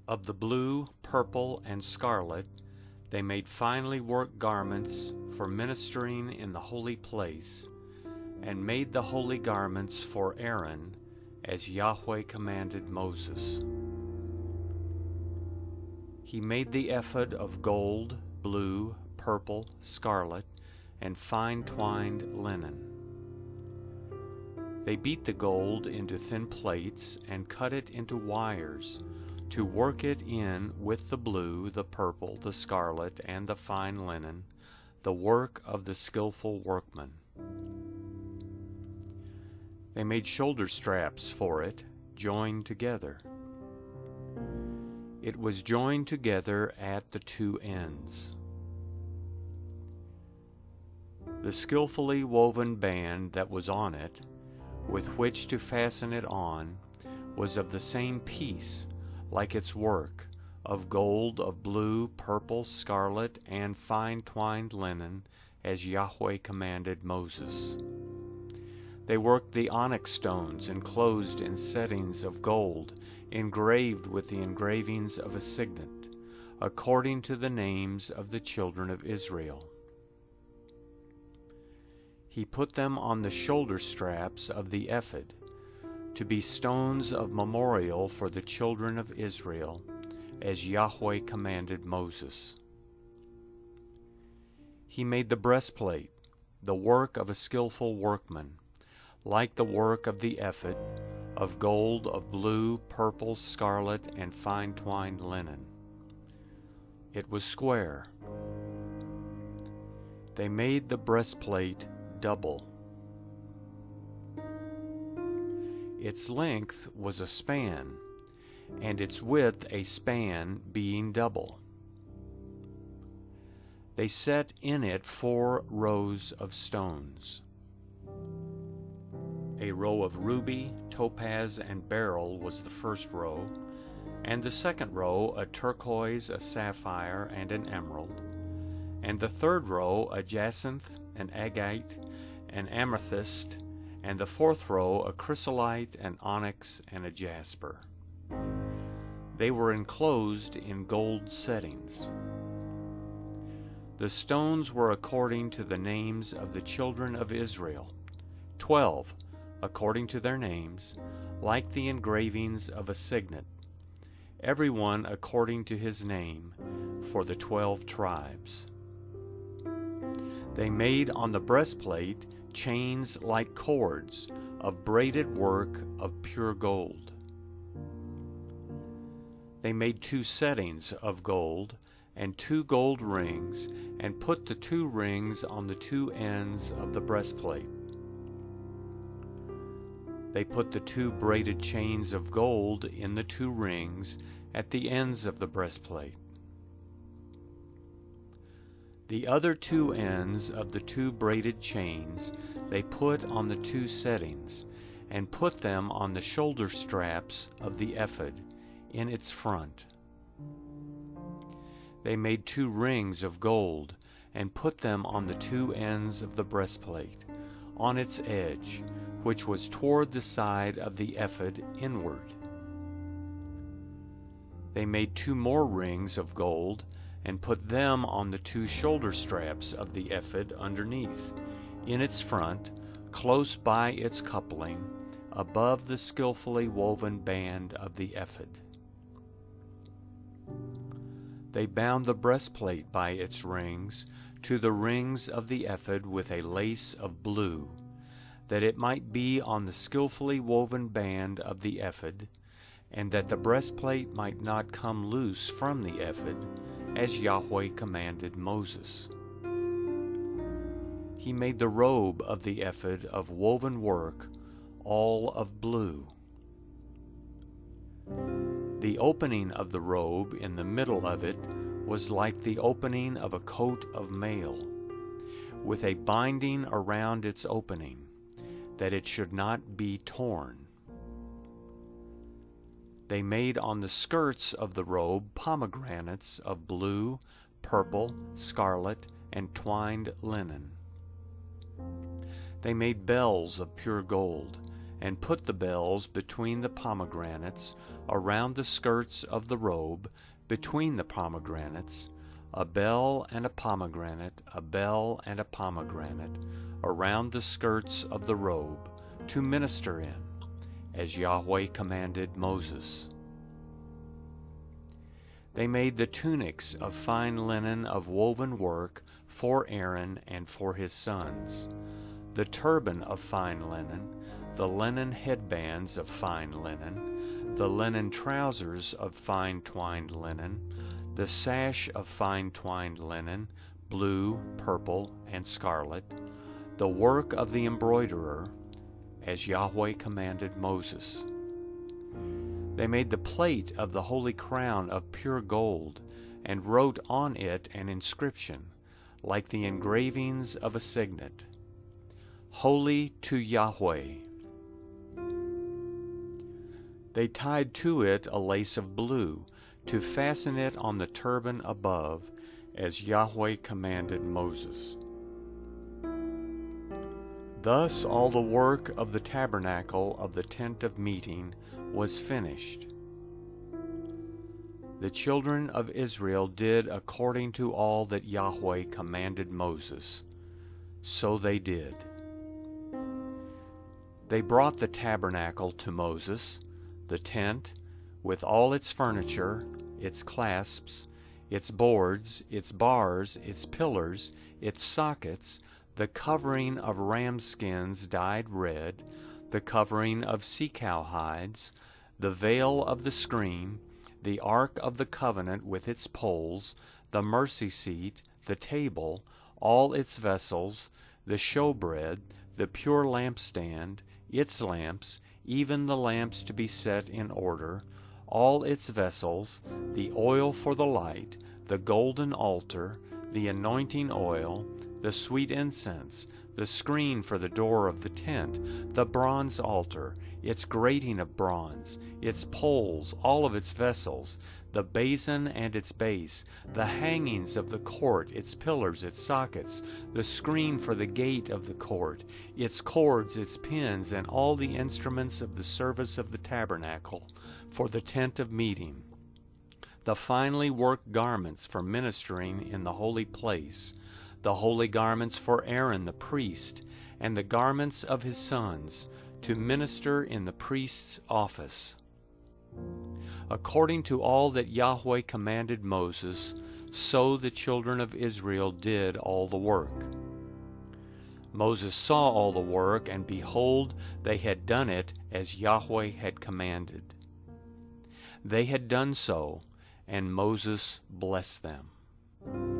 Of the blue, purple, and scarlet they made finely worked garments for ministering in the holy place, and made the holy garments for Aaron, as Yahweh commanded Moses. He made the ephod of gold, blue, purple, scarlet, and fine twined linen. They beat the gold into thin plates and cut it into wires to work it in with the blue, the purple, the scarlet, and the fine linen, the work of the skillful workman. They made shoulder straps for it, joined together. It was joined together at the two ends. The skillfully woven band that was on it, with which to fasten it on, was of the same piece, like its work, of gold, of blue, purple, scarlet, and fine twined linen, as Yahweh commanded Moses. They worked the onyx stones enclosed in settings of gold, engraved with the engravings of a signet, according to the names of the children of Israel. He put them on the shoulder straps of the ephod, to be stones of memorial for the children of Israel, as Yahweh commanded Moses. He made the breastplate, the work of a skillful workman, like the work of the ephod, of gold, of blue, purple, scarlet, and fine twined linen. It was square. They made the breastplate double. Its length was a span, and its width a span, being double. They set in it 4 rows of stones. A row of ruby, topaz, and beryl was the first row, and the second row a turquoise, a sapphire, and an emerald, and the third row a jacinth, an agate, an amethyst, and the fourth row a chrysolite, an onyx, and a jasper. They were enclosed in gold settings. The stones were according to the names of the children of Israel, 12, according to their names, like the engravings of a signet, every one according to his name, for the 12 tribes. They made on the breastplate chains like cords of braided work of pure gold. They made 2 settings of gold and 2 gold rings, and put the 2 rings on the 2 ends of the breastplate. They put the 2 braided chains of gold in the 2 rings at the ends of the breastplate. The other 2 ends of the 2 braided chains they put on the 2 settings, and put them on the shoulder straps of the ephod in its front. They made 2 rings of gold, and put them on the 2 ends of the breastplate, on its edge, which was toward the side of the ephod inward. They made 2 more rings of gold, and put them on the 2 shoulder straps of the ephod underneath, in its front, close by its coupling, above the skillfully woven band of the ephod. They bound the breastplate by its rings to the rings of the ephod with a lace of blue, that it might be on the skillfully woven band of the ephod, and that the breastplate might not come loose from the ephod, as Yahweh commanded Moses. He made the robe of the ephod of woven work, all of blue. The opening of the robe in the middle of it was like the opening of a coat of mail, with a binding around its opening, that it should not be torn. They made on the skirts of the robe pomegranates of blue, purple, scarlet, and twined linen. They made bells of pure gold, and put the bells between the pomegranates, around the skirts of the robe, between the pomegranates, a bell and a pomegranate, a bell and a pomegranate, around the skirts of the robe, to minister in, as Yahweh commanded Moses. They made the tunics of fine linen of woven work for Aaron and for his sons, the turban of fine linen, the linen headbands of fine linen, the linen trousers of fine twined linen, the sash of fine twined linen, blue, purple, and scarlet, the work of the embroiderer, as Yahweh commanded Moses. They made the plate of the holy crown of pure gold, and wrote on it an inscription, like the engravings of a signet, Holy to Yahweh. They tied to it a lace of blue, to fasten it on the turban above, as Yahweh commanded Moses. Thus all the work of the tabernacle of the tent of meeting was finished. The children of Israel did according to all that Yahweh commanded Moses. So they did. They brought the tabernacle to Moses, the tent, with all its furniture, its clasps, its boards, its bars, its pillars, its sockets, the covering of ram skins dyed red, the covering of sea-cow hides, the veil of the screen, the ark of the covenant with its poles, the mercy seat, the table, all its vessels, the showbread, the pure lampstand, its lamps, even the lamps to be set in order, all its vessels, the oil for the light, the golden altar, the anointing oil, the sweet incense, the screen for the door of the tent, the bronze altar, its grating of bronze, its poles, all of its vessels, the basin and its base, the hangings of the court, its pillars, its sockets, the screen for the gate of the court, its cords, its pins, and all the instruments of the service of the tabernacle, for the tent of meeting, the finely worked garments for ministering in the holy place, the holy garments for Aaron the priest, and the garments of his sons, to minister in the priest's office. According to all that Yahweh commanded Moses, so the children of Israel did all the work. Moses saw all the work, and behold, they had done it as Yahweh had commanded. They had done so, and Moses blessed them.